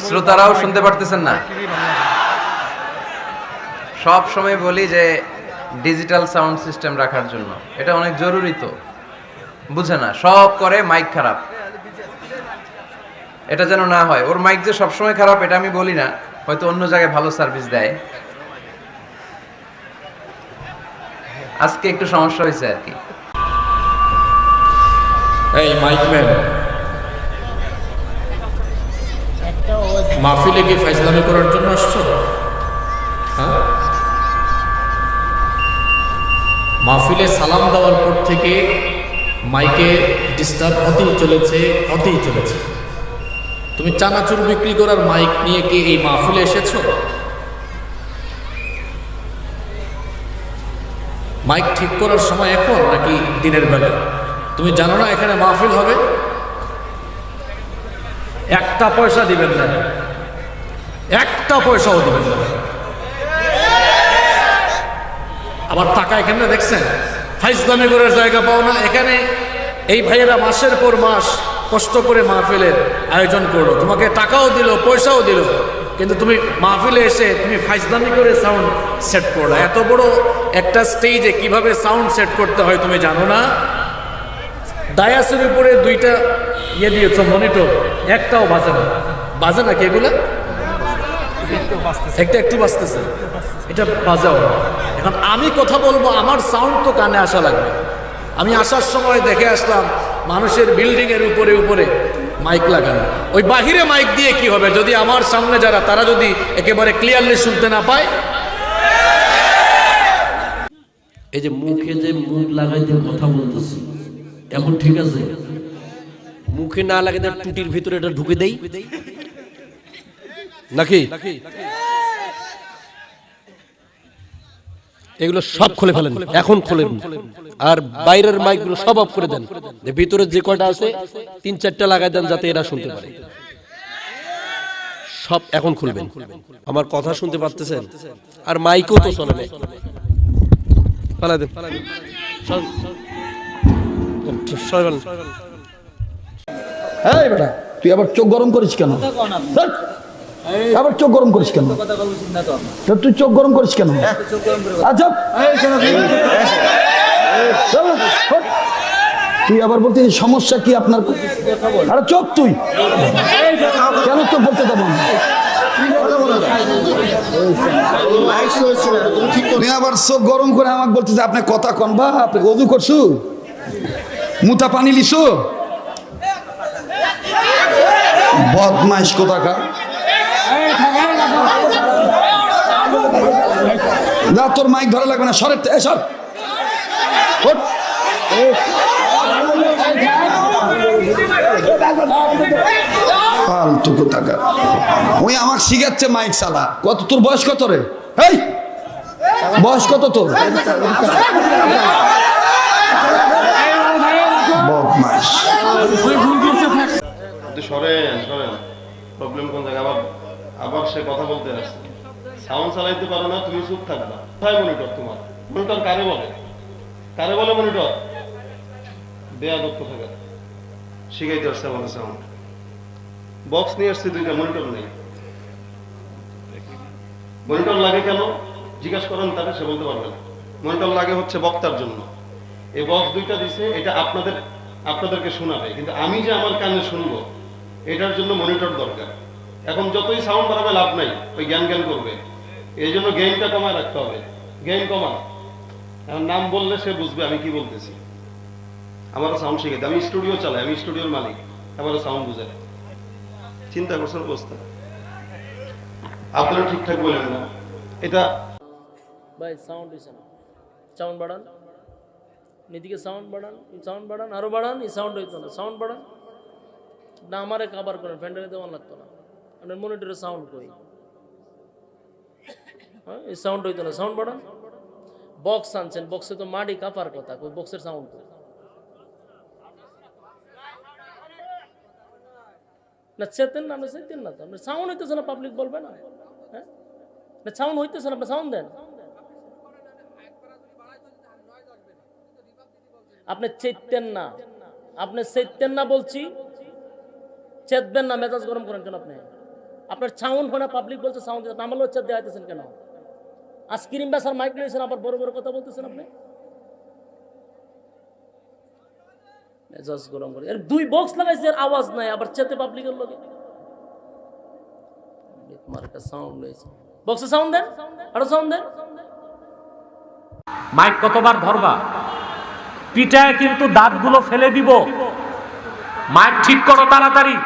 শ্রোতারাও শুনতে পারতেছেন না? সব সময় বলি যে ডিজিটাল সাউন্ড সিস্টেম রাখার জন্য, এটা অনেক জরুরি। তো বুঝে না, সব করে মাইক খারাপ, এটা যেন না হয়। ওর মাইক যে সবসময় খারাপ এটা আমি বলি না, হয়তো অন্য জায়গায় ভালো সার্ভিস দেয়, আজকে একটু সমস্যা হয়েছে আর কি। এই মাইকম্যান, মাহফিলে কি ফাইজলামি করার জন্য আসছো? হ্যাঁ, মাহফিলে সালাম দেওয়ার পর থেকে মাইকে ডিস্টার্ব হতেই চলেছে। তুমি চানাচুর বিক্রি করার মাইক নিয়ে কি এই মাহফিলে এসেছো? মাইক ঠিক করার সময় এখন নাকি দিনের বেলা? তুমি জানো না এখানে মাহফিল হবে? একটা পয়সা দিবেন না, একটা পয়সাও দিবেন না। আবার টাকা এখানে দেখছেন, ফাইজলামি করার জায়গা পাও না। এখানে এই ভাইয়েরা মাসের পর মাস কষ্ট করে মাহফিলের আয়োজন করলো, তোমাকে টাকাও দিল, পয়সাও দিল, কিন্তু তুমি মাহফিলে এসে তুমি ফাইজলামি করে সাউন্ড সেট করো। এত বড় একটা স্টেজে কিভাবে সাউন্ড সেট করতে হয় তুমি জানো না? ডায়াসের উপরে দুইটা দিয়েছ মনিটর, একটাও বাজে না কি? এগুলা একটু বাজতেছে, এটা বাজাও। এখন আমি কথা বলবো, আমার সাউন্ড তো কানে আসা লাগবে। আমি আসার সময় দেখে আসলাম মানুষের বিল্ডিং এর উপরে মাইক লাগানো। ওই বাহিরে মাইক দিয়ে কি হবে যদি আমার সামনে যারা তারা যদি একেবারে ক্লিয়ারলি শুনতে না পায়? এই যে মুখে যে মুখ লাগাইতে কথা বলতেছি, এখন ঠিক আছে? মুখে না লাগাইতে টুটির ভিতরে এটা ঢুকে দেই নাকি? এগুলো সব খুলে ফেলেন, এখন খুলেন। আর বাইরের মাইকগুলো সব অফ করে দেন। ভিতরে যে কয়টা আছে 3-4টা লাগাই দেন যাতে এরা শুনতে পারে। সব এখন খুলবেন। আমার কথা শুনতে পারতেছেন? আর মাইকও তো শোনে না। পালা দেন। এই বেটা, তুই আবার চোখ গরম করিস কেন? আবার চোখ গরম করিস কেন? তুই চোখ গরম করিস কেন? আচ্ছা, তুই আবার বলতে সমস্যা কি আপনার? আরে চোখ, তুই কেন চোখ বলতে দেবো? তুই আবার চোখ গরম করে আমাকে বলতে যে আপনি কথা কন, বা আপনি অজু করছু, মুতা পানি লিসু, বদমাইশ কোথাকার। না, তোর মাইক ধরা লাগবে না, সরের সর। ফালতু কোথাকার। ওই আমাকে শিখাচ্ছে মাইক চালা। কত তোর বয়স কত রে? এই বয়স কত তোর? বদমাইশ। সরেন, প্রবলেম কোন জায়গায়? আবার সে কথা বলতে আসছে। সাউন্ড চালাইতে পারো না, তুমি চুপ থাকবা। কোথায় মনিটর? তোমার মনিটর কারে বলে মনিটর? দেয়া দক্ষ থাকা শিখাইতে আসছে আমাদের সাউন্ড। বক্স নিয়ে আসছে দুইটা, মনিটর নেই। মনিটর লাগে কেন জিজ্ঞাসা করেন তাকে, সে বলতে পারবে না। মনিটর লাগে হচ্ছে বক্তার জন্য। এই বক্স দুইটা দিছে, এটা আপনাদেরকে শোনাবে, কিন্তু আমি যে আমার কানে শুনবো এটার জন্য মনিটর দরকার। এখন যতই সাউন্ড বাড়াবে লাভ নাই, ওই জ্ঞান করবে। এই জন্য গেইনটা কমায় রাখতে হবে। গেইন কমান, এখন নাম বললে সে বুঝবে আমি কি বলতেছি। আমারও সাউন্ড শিখেছে, আমি স্টুডিও চালাই, আমি স্টুডিওর মালিক, আমারও সাউন্ড বুঝে। চিন্তা করছেন অবস্থা? আপনারা ঠিকঠাক বলেন না। এটা ভাই সাউন্ড হইছে না, সাউন্ড বাড়ান, এদিকে সাউন্ড বাড়ান, আরো বাড়ান। এই সাউন্ড হইতো না, সাউন্ড বাড়ান না। আমারে কাবার করেন, ফ্যান্ডারে দেওয়ান লাগতো না। আপনার মনিটরে সাউন্ড কই? হ্যাঁ, এই সাউন্ড হইতো না, সাউন্ড বাড়ান। বক্স আনছেন, বক্সে তো মাটি কাপার কথা, কই বক্সের সাউন্ড কই? না চেতেন না, আপনি চেতেন না তো। আপনি সাউন্ড হইতেছে না, পাবলিক বলবে না? হ্যাঁ, সাউন্ড হইতেছে না, আপনি সাউন্ড দেন। আপনি চেতেন না বলছি, চেতবেন না। মেজাজ গরম করেন কেন আপনি? আপনার সাউন্ড হয় না, পাবলিক বলছে সাউন্ড দিতে, আমার লজ্জা দেওয়াইতেছেন কেন? আইসক্রিম বেচার মাইক নিয়েছেন, আবার বড় বড় কথা বলতেছেন আপনি। মেজাজ গরম করে, এর 2 বক্স লাগাইছে, এর আওয়াজ নাই, আবার চেতে পাবলিকের লগে মার্কা সাউন্ড লইছে। বক্সে সাউন্ড দেন, আরো সাউন্ড দেন। মাইক কতবার ধরবা? পিটায় কিন্তু দাঁতগুলো ফেলে দিব। মাইক ঠিক করো তাড়াতাড়ি।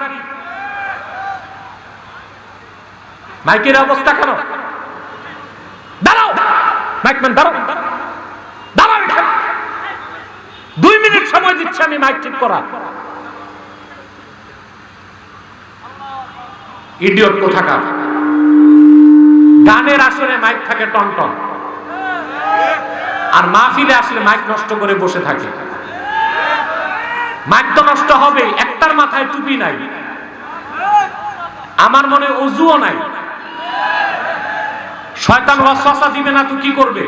মাইকের অবস্থা কেন? দাঁড়াও, মাইকম্যান দাঁড়াও, দাঁড়াও এখানে। 2 মিনিট সময় দিচ্ছি আমি মাইক ঠিক করা। ইডিয়ট কোথাকার। গানের আসরে মাইক থাকে টনটন, আর মাহফিলে আসলে মাইক নষ্ট করে বসে থাকে। মাইক তো নষ্ট হবে, একটার মাথায় টুপি নাই, আমার মনে অজুও নাই। শয়তান ওয়াসওয়াসা দিবে না তো কি করবে?